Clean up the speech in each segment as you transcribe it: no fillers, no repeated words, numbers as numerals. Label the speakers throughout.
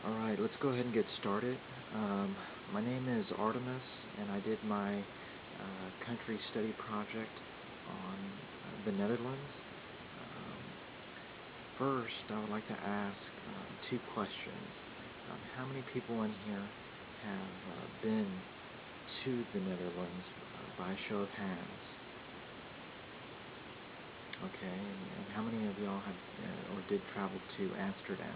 Speaker 1: Alright, let's go ahead and get started. My name is Artemis, and I did my country study project on the Netherlands. Um, First, I would like to ask two questions. How many people in here have been to the Netherlands by a show of hands? Okay, and how many of y'all have or did travel to Amsterdam?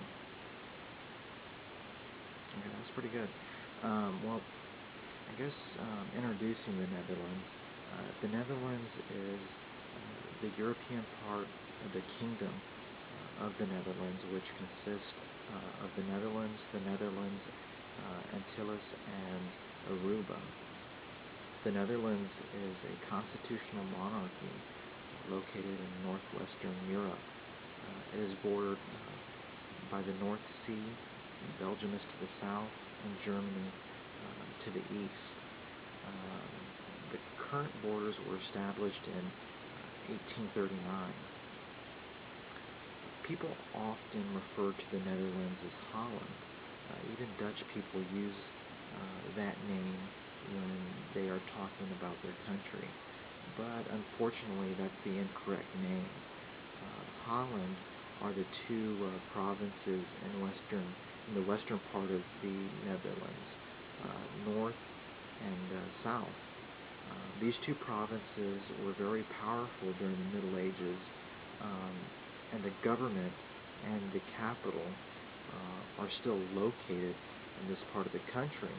Speaker 1: Okay, that's pretty good. Well, I guess introducing the Netherlands. The Netherlands is the European part of the Kingdom of the Netherlands, which consists of the Netherlands, Antilles, and Aruba. The Netherlands is a constitutional monarchy located in northwestern Europe. It is bordered by the North Sea. Belgium is to the south, and Germany to the east. Um, the current borders were established in 1839. People often refer to the Netherlands as Holland. Even Dutch people use that name when they are talking about their country. But unfortunately, that's the incorrect name. Holland are the two provinces in the western part of the Netherlands, north and south. These two provinces were very powerful during the Middle Ages, um, and the government and the capital are still located in this part of the country.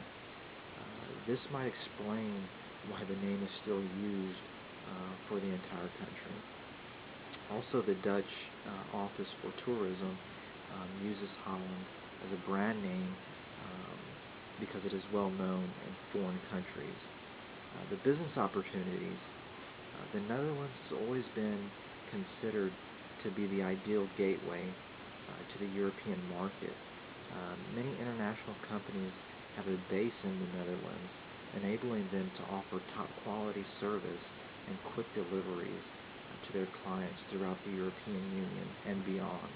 Speaker 1: This might explain why the name is still used for the entire country. Also, the Dutch Office for Tourism uses Holland as a brand name um, because it is well known in foreign countries. The business opportunities. The Netherlands has always been considered to be the ideal gateway to the European market. Many international companies have a base in the Netherlands, enabling them to offer top quality service and quick deliveries to their clients throughout the European Union and beyond.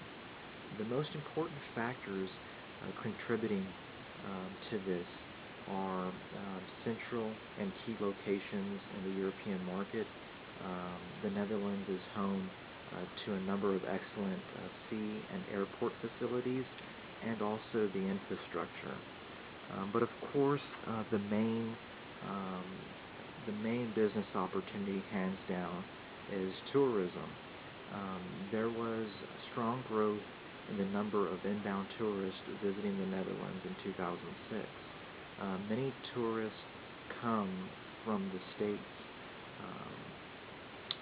Speaker 1: The most important factors contributing to this are central and key locations in the European market. The Netherlands is home to a number of excellent sea and airport facilities, and also the infrastructure. But of course, um, the main business opportunity, hands down, is tourism. There was strong growth in the number of inbound tourists visiting the Netherlands in 2006. Many tourists come from the States.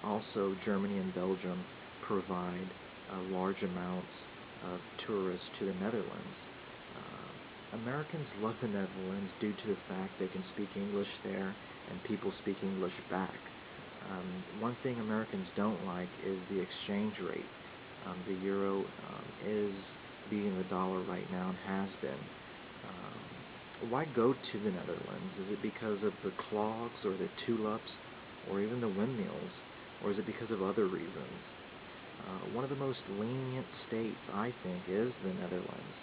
Speaker 1: Also, Germany and Belgium provide large amounts of tourists to the Netherlands. Americans love the Netherlands due to the fact they can speak English there and people speak English back. One thing Americans don't like is the exchange rate. The euro is beating the dollar right now and has been. Why go to the Netherlands? Is it because of the clogs or the tulips or even the windmills? Or is it because of other reasons? One of the most lenient states, I think, is the Netherlands.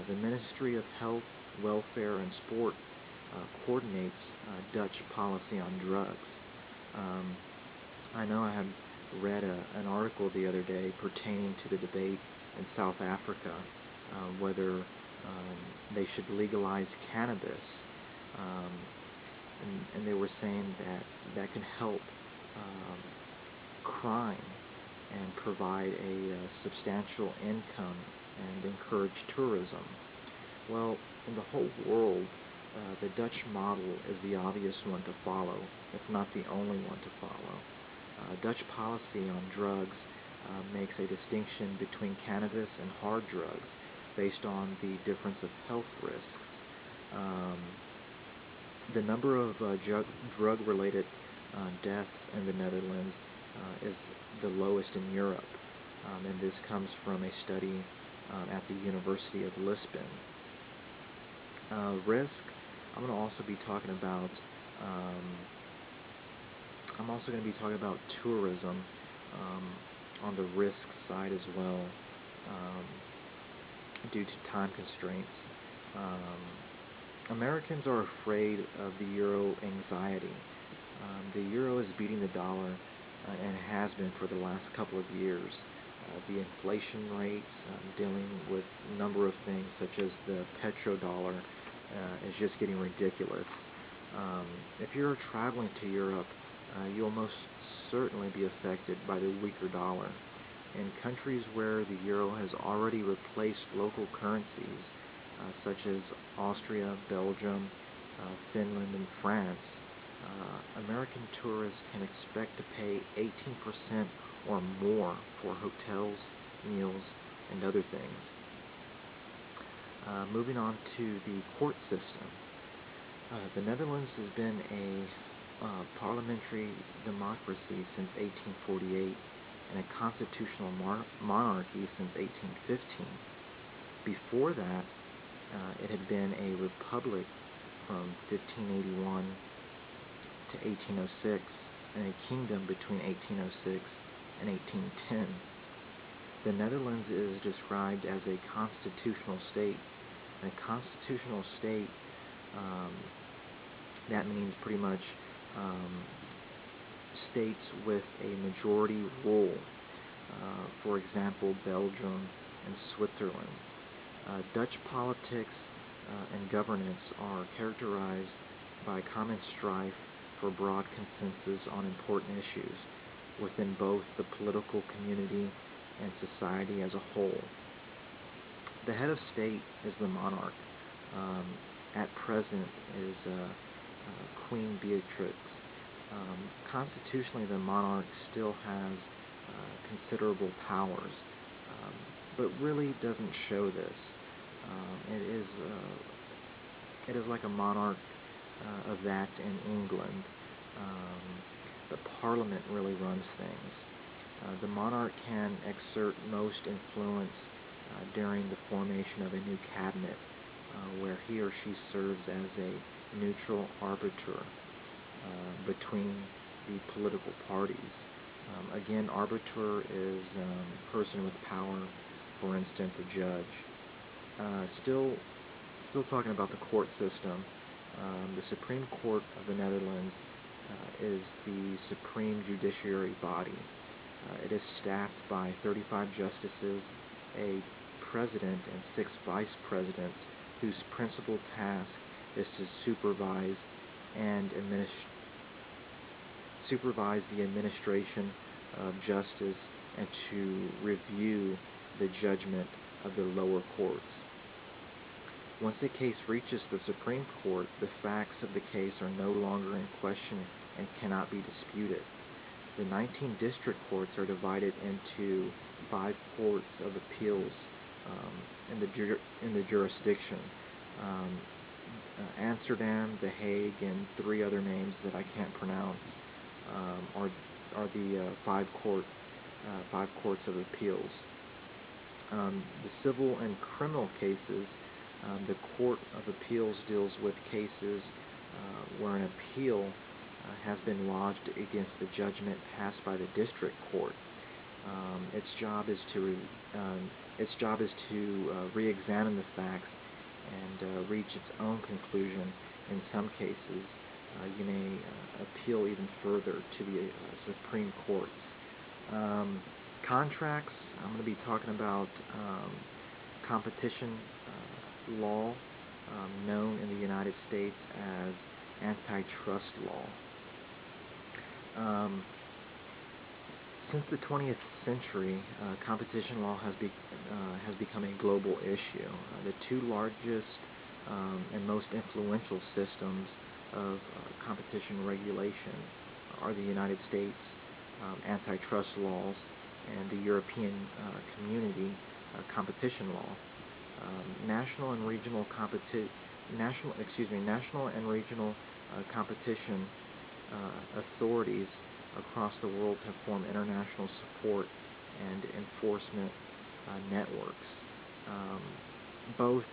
Speaker 1: The Ministry of Health, Welfare, and Sport coordinates Dutch policy on drugs. Um, I know I had read an article the other day pertaining to the debate in South Africa whether they should legalize cannabis, um, and they were saying that that can help um, crime and provide a substantial income and encourage tourism. Well, in the whole world, the Dutch model is the obvious one to follow, if not the only one to follow. Dutch policy on drugs makes a distinction between cannabis and hard drugs based on the difference of health risks. Um, the number of drug-related deaths in the Netherlands is the lowest in Europe, and this comes from a study at the University of Lisbon. Risk. I'm going to also be talking about. Um, I'm also going to be talking about tourism um, on the risk side as well, um, due to time constraints. Americans are afraid of the euro anxiety. The euro is beating the dollar and has been for the last couple of years. The inflation rates, dealing with a number of things such as the petrodollar, is just getting ridiculous. If you're traveling to Europe, you'll most certainly be affected by the weaker dollar. In countries where the euro has already replaced local currencies, such as Austria, Belgium, Finland, and France, American tourists can expect to pay 18% or more for hotels, meals, and other things. Moving on to the court system. The Netherlands has been a parliamentary democracy since 1848 and a constitutional monarchy since 1815. Before that, it had been a republic from 1581 to 1806 and a kingdom between 1806 and 1810. The Netherlands is described as a constitutional state. And a constitutional state, that means pretty much states with a majority rule. For example, Belgium and Switzerland. Dutch politics and governance are characterized by common strife for broad consensus on important issues within both the political community and society as a whole. The head of state is the monarch. At present is Queen Beatrix. Constitutionally, the monarch still has considerable powers, but really doesn't show this. It is like a monarch of that in England. The Parliament really runs things. The monarch can exert most influence during the formation of a new cabinet, where he or she serves as a neutral arbiter between the political parties. Again, arbiter is a person with power, for instance, a judge. Still talking about the court system, the Supreme Court of the Netherlands is the supreme judiciary body. It is staffed by 35 justices, a president, and 6 vice presidents whose principal task is to supervise the administration of justice and to review the judgment of the lower courts. Once a case reaches the Supreme Court, the facts of the case are no longer in question and cannot be disputed. The 19 district courts are divided into 5 courts of appeals in the jurisdiction. Amsterdam, The Hague, and 3 other names that I can't pronounce are the 5 courts of appeals. The civil and criminal cases, the Court of Appeals deals with cases where an appeal has been lodged against the judgment passed by the district court. Its job is to re-examine the facts and reach its own conclusion. In some cases, you may appeal even further to the Supreme Courts. Contracts, I'm going to be talking about competition law, known in the United States as antitrust law. Since the 20th century, competition law has become a global issue. The 2 largest and most influential systems of competition regulation are the United States antitrust laws and the European Community competition law. National and regional competition authorities across the world have formed international support and enforcement networks. Both